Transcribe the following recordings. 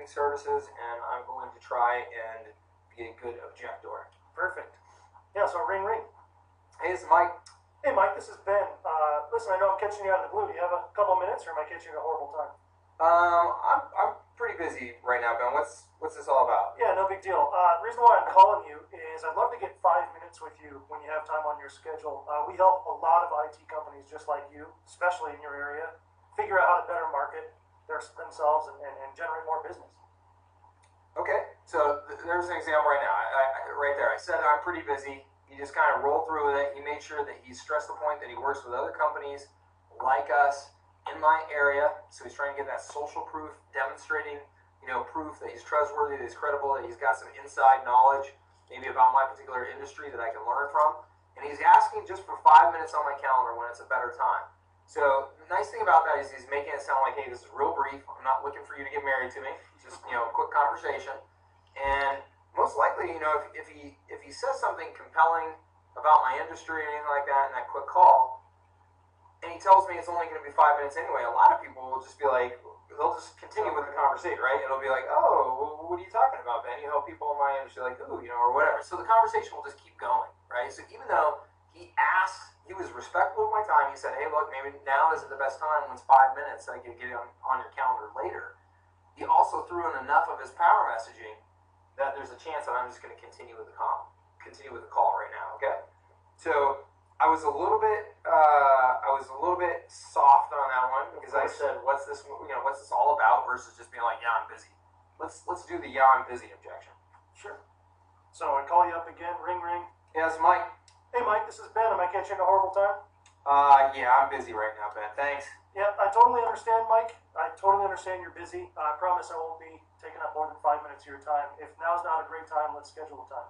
services, and I'm going to try and be a good objector. Perfect. Yeah, so ring ring. Hey, this is Mike. Hey Mike, this is Ben. Listen, I know I'm catching you out of the blue. Do you have a couple minutes, or am I catching you at a horrible time? I'm pretty busy right now, Ben. What's this all about? Yeah, no big deal. Reason why I'm calling you is I'd love to get 5 minutes with you when you have time on your schedule. We help a lot of IT companies just like you, especially in your area, figure out how to better market themselves and generate more business. Okay, so there's an example right now. Right there, I said I'm pretty busy. He just kind of rolled through with it. He made sure that he stressed the point that he works with other companies like us in my area. So he's trying to get that social proof, demonstrating, proof that he's trustworthy, that he's credible, that he's got some inside knowledge, maybe about my particular industry that I can learn from. And he's asking just for 5 minutes on my calendar when it's a better time. So the nice thing about that is he's making it sound like, hey, this is real brief. I'm not looking for you to get married to me. Just, a quick conversation. And most likely, if he says something compelling about my industry or anything like that in that quick call, and he tells me it's only going to be 5 minutes anyway, a lot of people will just be like, they'll just continue with the conversation, right? It'll be like, oh, what are you talking about, Ben? You help people in my industry, like, ooh, or whatever. So the conversation will just keep going, right? So even though he was respectful of my time, he said, hey, look, maybe now isn't the best time when it's 5 minutes, I can get it on your calendar later. He also threw in enough of his power messaging that there's a chance that I'm just going to continue with the call right now, okay? So I was a little bit soft on that one because I said, what's this all about versus just being like, yeah, I'm busy. Let's do the yeah, I'm busy objection. Sure. So I call you up again, ring ring. Yeah, it's Mike. Hey Mike, this is Ben. Am I catching a horrible time? Yeah, I'm busy right now, Ben. Thanks. Yeah, I totally understand, Mike. I totally understand you're busy. I promise I won't be taking up more than 5 minutes of your time. If now's not a great time, let's schedule a time.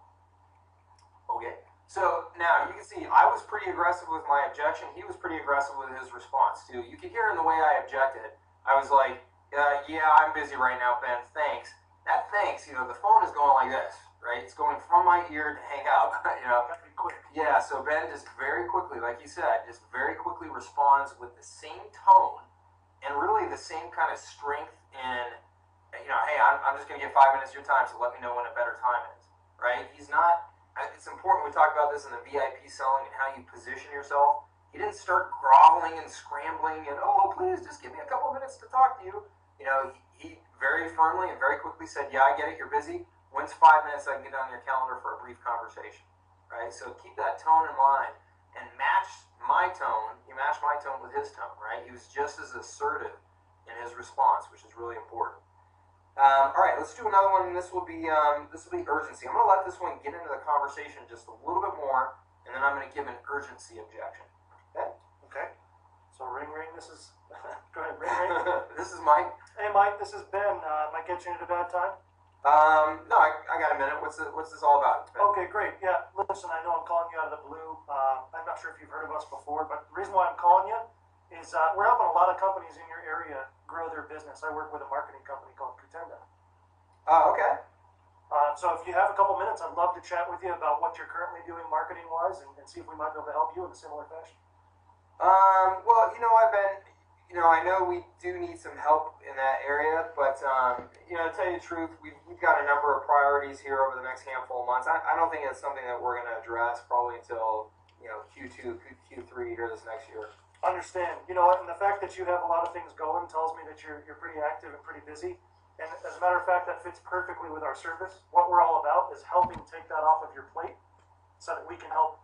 Okay. So now you can see I was pretty aggressive with my objection. He was pretty aggressive with his response too. You could hear in the way I objected. I was like, yeah, I'm busy right now, Ben. Thanks. That thanks, the phone is going like this, right? It's going from my ear to hang up, That'd be quick. Yeah, so Ben just very quickly, like you said, just very quickly responds with the same tone and really the same kind of strength in, hey, I'm just going to get 5 minutes of your time, so let me know when a better time is, right? He's not, it's important we talk about this in the VIP selling and how you position yourself. He didn't start groveling and scrambling and, oh, please, just give me a couple minutes to talk to you. He very firmly and very quickly said, yeah, I get it, you're busy. When's 5 minutes I can get on your calendar for a brief conversation, right? So keep that tone in mind and match my tone. You match my tone with his tone, right? He was just as assertive in his response, which is really important. All right, let's do another one. This will be urgency. I'm going to let this one get into the conversation just a little bit more, and then I'm going to give an urgency objection. Okay? Okay. So ring ring. This is go ahead. Ring ring. This is Mike. Hey Mike, this is Ben. Am I catching you at a bad time? No, I got a minute. What's this all about? Ben? Okay, great. Yeah, listen, I know I'm calling you out of the blue. I'm not sure if you've heard of us before, but the reason why I'm calling you is we're helping a lot of companies in your area grow their business. I work with a marketing company called Kutenda. Oh, okay. So if you have a couple minutes, I'd love to chat with you about what you're currently doing marketing-wise and see if we might be able to help you in a similar fashion. Well, I know we do need some help in that area, but, to tell you the truth, we've got a number of priorities here over the next handful of months. I don't think it's something that we're going to address probably until, Q2, Q3 here this next year. Understand. And the fact that you have a lot of things going tells me that you're pretty active and pretty busy. And as a matter of fact, that fits perfectly with our service. What we're all about is helping take that off of your plate so that we can help,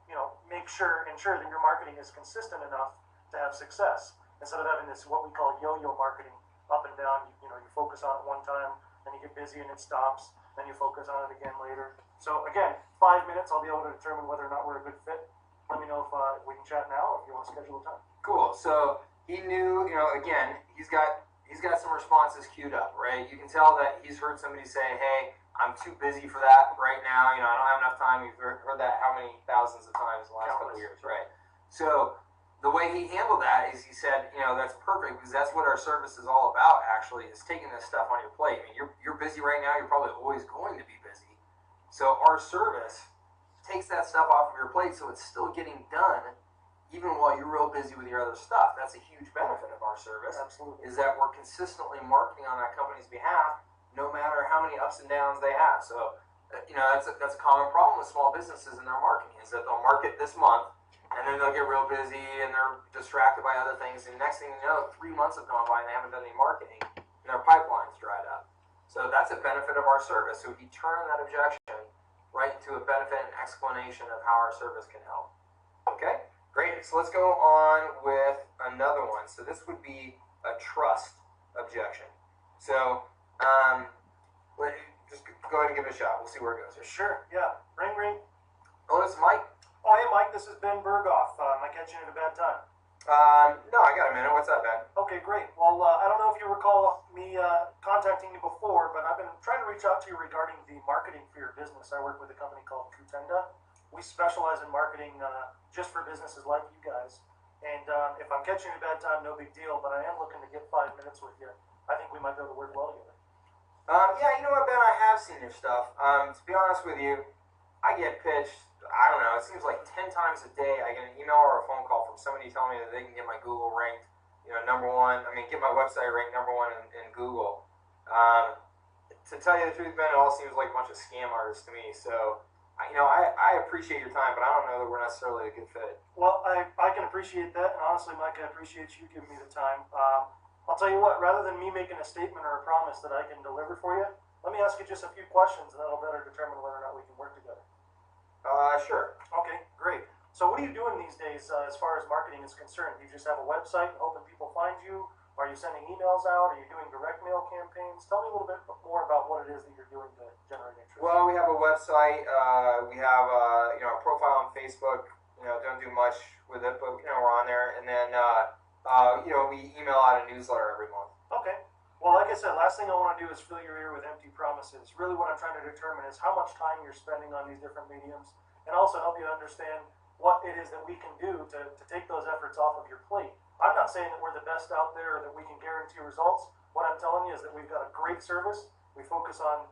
ensure that your marketing is consistent enough to have success. Instead of having this, what we call yo-yo marketing, up and down, you focus on it one time, then you get busy and it stops, then you focus on it again later. So again, 5 minutes, I'll be able to determine whether or not we're a good fit. Let me know if we can chat now, or if you want to schedule a time. Cool. So he knew, again, he's got some responses queued up, right? You can tell that he's heard somebody say, hey, I'm too busy for that right now. I don't have enough time. You've heard that how many thousands of times in the last couple of years, right? So the way he handled that is he said, that's perfect because that's what our service is all about, actually, is taking this stuff on your plate. I mean, you're busy right now. You're probably always going to be busy. So our service takes that stuff off of your plate so it's still getting done even while you're real busy with your other stuff. That's a huge benefit of our service. Absolutely. Is that we're consistently marketing on that company's behalf no matter many ups and downs they have. So, that's a common problem with small businesses in their marketing is that they'll market this month, and then they'll get real busy and they're distracted by other things. And next thing you know, 3 months have gone by and they haven't done any marketing, and their pipeline's dried up. So that's a benefit of our service. So he turned that objection right into a benefit and explanation of how our service can help. Okay, great. So let's go on with another one. So this would be a trust objection. So just go ahead and give it a shot. We'll see where it goes here. Sure, yeah. Ring, ring. Oh, this is Mike. Oh, hey, Mike, this is Ben Berghoff. Am I catching you at a bad time? No, I got a minute. What's up, Ben? Okay, great. Well, I don't know if you recall me contacting you before, but I've been trying to reach out to you regarding the marketing for your business. I work with a company called Contenda. We specialize in marketing just for businesses like you guys. And if I'm catching you at a bad time, no big deal, but I am looking to get 5 minutes with you. I think we might be able to work well together. Yeah, you know what, Ben? I have seen your stuff. To be honest with you, I get pitched, I don't know, it seems like 10 times a day I get an email or a phone call from somebody telling me that they can get my Google ranked, get my website ranked #1 in Google. To tell you the truth, Ben, it all seems like a bunch of scam artists to me. So, I appreciate your time, but I don't know that we're necessarily a good fit. Well, I can appreciate that, and honestly, Mike, I appreciate you giving me the time. I'll tell you what, rather than me making a statement or a promise that I can deliver for you, let me ask you just a few questions, and that'll better determine whether or not we can work together. Sure. Okay, great. So what are you doing these days as far as marketing is concerned? Do you just have a website and hoping people find you? Are you sending emails out? Are you doing direct mail campaigns? Tell me a little bit more about what it is that you're doing to generate interest. Well, we have a website. We have a profile on Facebook. Don't do much with it, but we're on there. And then we email out a newsletter every month. Okay. Well, like I said, last thing I want to do is fill your ear with empty promises. Really what I'm trying to determine is how much time you're spending on these different mediums, and also help you understand what it is that we can do to take those efforts off of your plate. I'm not saying that we're the best out there or that we can guarantee results. What I'm telling you is that we've got a great service. We focus on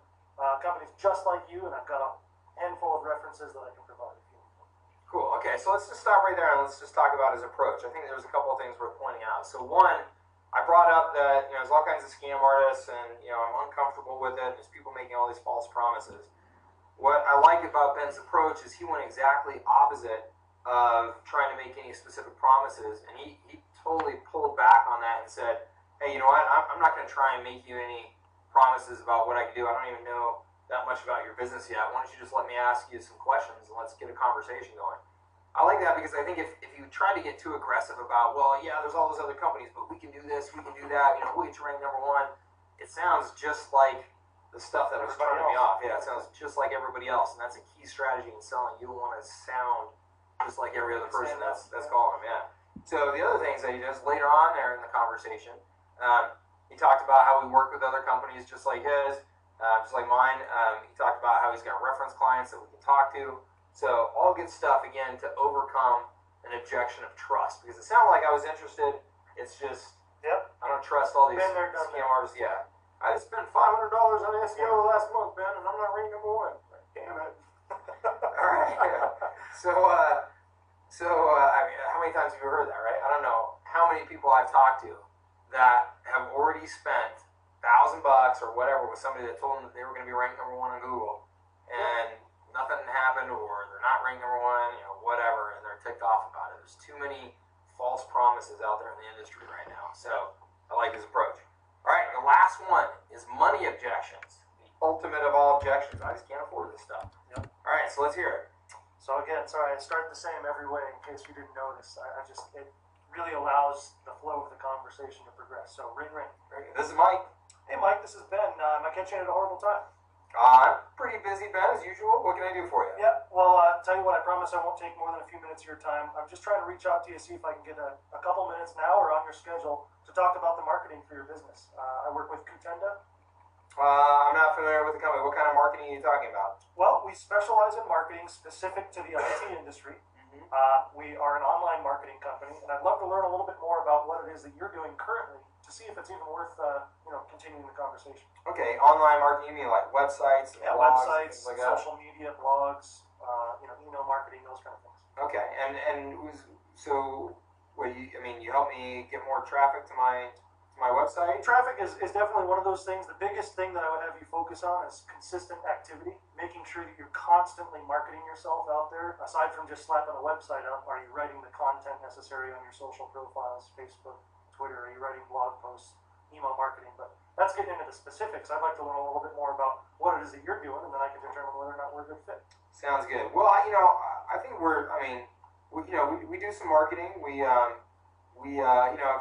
companies just like you, and I've got a handful of references that I can provide if you need them. Cool. Okay, so let's just stop right there and let's just talk about his approach. I think there's a couple of things worth pointing out. So one, I brought up that there's all kinds of scam artists, and I'm uncomfortable with it. There's people making all these false promises. What I like about Ben's approach is he went exactly opposite of trying to make any specific promises, and he totally pulled back on that and said, hey, you know what, I'm not going to try and make you any promises about what I can do. I don't even know that much about your business yet. Why don't you just let me ask you some questions and let's get a conversation going. I like that because I think if you try to get too aggressive about, well, yeah, there's all those other companies, but we can do this, we can do that, we'll get you ranked #1, it sounds just like the stuff that was turning me off. Yeah, it sounds just like everybody else, and that's a key strategy in selling. You don't want to sound just like every other person that's calling them, yeah. So the other things that he does later on there in the conversation, he talked about how we work with other companies just like his, just like mine. He talked about how he's got reference clients that we can talk to. So all good stuff, again, to overcome an objection of trust. Because it sounded like I was interested. It's just, Yep. I don't trust all these scam artists. Yeah. I just spent $500 on SEO last month, Ben, and I'm not ranked #1. Damn it. All right. How many times have you heard that, right? I don't know how many people I've talked to that have already spent $1,000 or whatever with somebody that told them that they were going to be ranked #1 on Google, and nothing happened, or they're not ranked #1, whatever, and they're ticked off about it. There's too many false promises out there in the industry right now. So I like his approach. All right, the last one is money objections. The ultimate of all objections. I just can't afford this stuff. Yep. All right, so let's hear it. So again, sorry, I start the same every way in case you didn't notice. It really allows the flow of the conversation to progress. So ring, ring. This is Mike. Hey, Mike, this is Ben. Am I catching you at a horrible time? I'm pretty busy, Ben, as usual. What can I do for you? Yeah, well, tell you what, I promise I won't take more than a few minutes of your time. I'm just trying to reach out to you, see if I can get a couple minutes now or on your schedule to talk about the marketing for your business. I work with Contenda. I'm not familiar with the company. What kind of marketing are you talking about? Well, we specialize in marketing specific to the IT industry. We are an online marketing company, and I'd love to learn a little bit more about what it is that you're doing currently to see if it's even worth continuing the conversation. Okay, online marketing, you mean like websites, Yeah, blogs, websites, things like that? social media, blogs, email marketing, those kind of things. Okay, you help me get more traffic to my website? Traffic is definitely one of those things. The biggest thing that I would have you focus on is consistent activity, making sure that you're constantly marketing yourself out there. Aside from just slapping a website up, are you writing the content necessary on your social profiles, Facebook, Twitter? Are you writing blog posts, email marketing? But that's getting into the specifics. I'd like to learn a little bit more about what it is that you're doing, and then I can determine whether or not we're a good fit. Sounds good. Well, I think we do some marketing. We have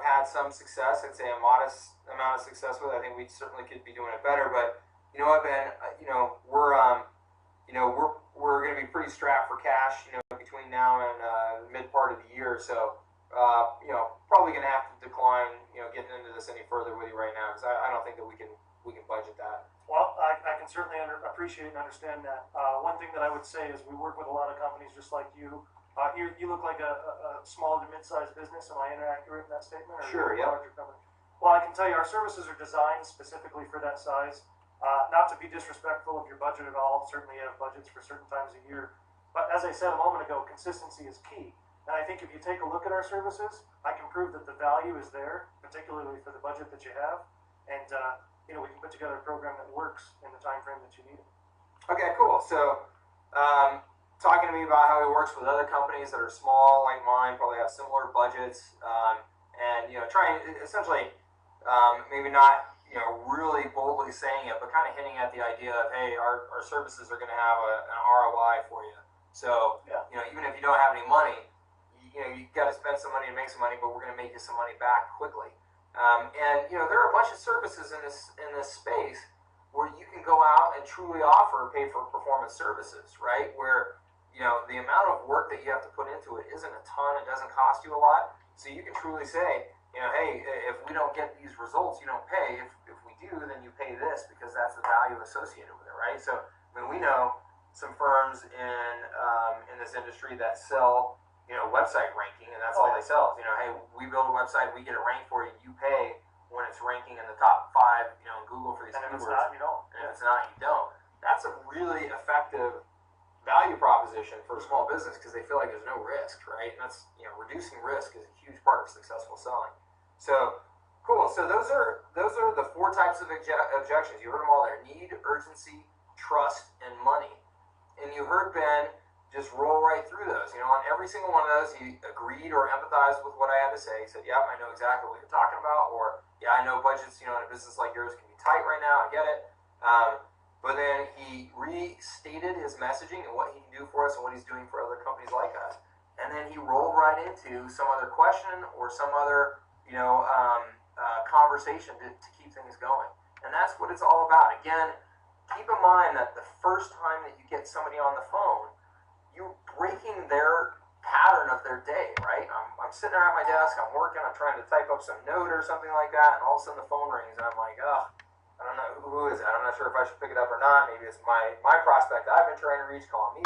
had some success. I'd say a modest amount of success with it. I think we certainly could be doing it better. But you know what, Ben? We're going to be pretty strapped for cash. Between now and the mid part of the year. So probably going to have to decline. Getting into this any further with you right now because I don't think that we can budget that. Well, I can certainly appreciate and understand that. One thing that I would say is we work with a lot of companies just like you. You look like a small to mid-sized business. Am I inaccurate in that statement? Or Sure, yeah. Larger company? Well, I can tell you our services are designed specifically for that size. Not to be disrespectful of your budget at all. Certainly you have budgets for certain times a year. But as I said a moment ago, consistency is key. And I think if you take a look at our services, I can prove that the value is there, particularly for the budget that you have. And, we can put together a program that works in the time frame that you need it. Okay, cool. So, talking to me about how he works with other companies that are small like mine, probably have similar budgets, and trying essentially maybe not really boldly saying it, but kind of hinting at the idea of, hey, our services are going to have an ROI for you. So Yeah. even if you don't have any money, you got to spend some money to make some money, but we're going to make you some money back quickly. And there are a bunch of services in this space where you can go out and truly offer pay for performance services, right? Where the amount of work that you have to put into it isn't a ton. It doesn't cost you a lot, so you can truly say, hey, if we don't get these results, you don't pay. If we do, then you pay this because that's the value associated with it, right? So we know some firms in this industry that sell website ranking, and that's all they sell. Hey, we build a website, we get it ranked for you, you pay when it's ranking in the top 5, in Google for these keywords. And if it's not, you don't. And if it's not, you don't. That's a really effective value proposition for a small business because they feel like there's no risk, right? And that's reducing risk is a huge part of successful selling. So cool. So those are the 4 types of objections. You heard them all there: need, urgency, trust, and money. And you heard Ben just roll right through those. On every single one of those, he agreed or empathized with what I had to say. He said, yep, I know exactly what you're talking about. Or, yeah, I know budgets, in a business like yours can be tight right now. I get it. But then he restated his messaging and what he can do for us and what he's doing for other companies like us. And then he rolled right into some other question or some other, conversation to keep things going. And that's what it's all about. Again, keep in mind that the first time that you get somebody on the phone, you're breaking their pattern of their day, right? I'm sitting there at my desk, I'm working, I'm trying to type up some note or something like that, and all of a sudden the phone rings, and I'm like, oh, I don't know, who is it? I'm not sure if I should pick it up or not. Maybe it's my prospect I've been trying to reach calling me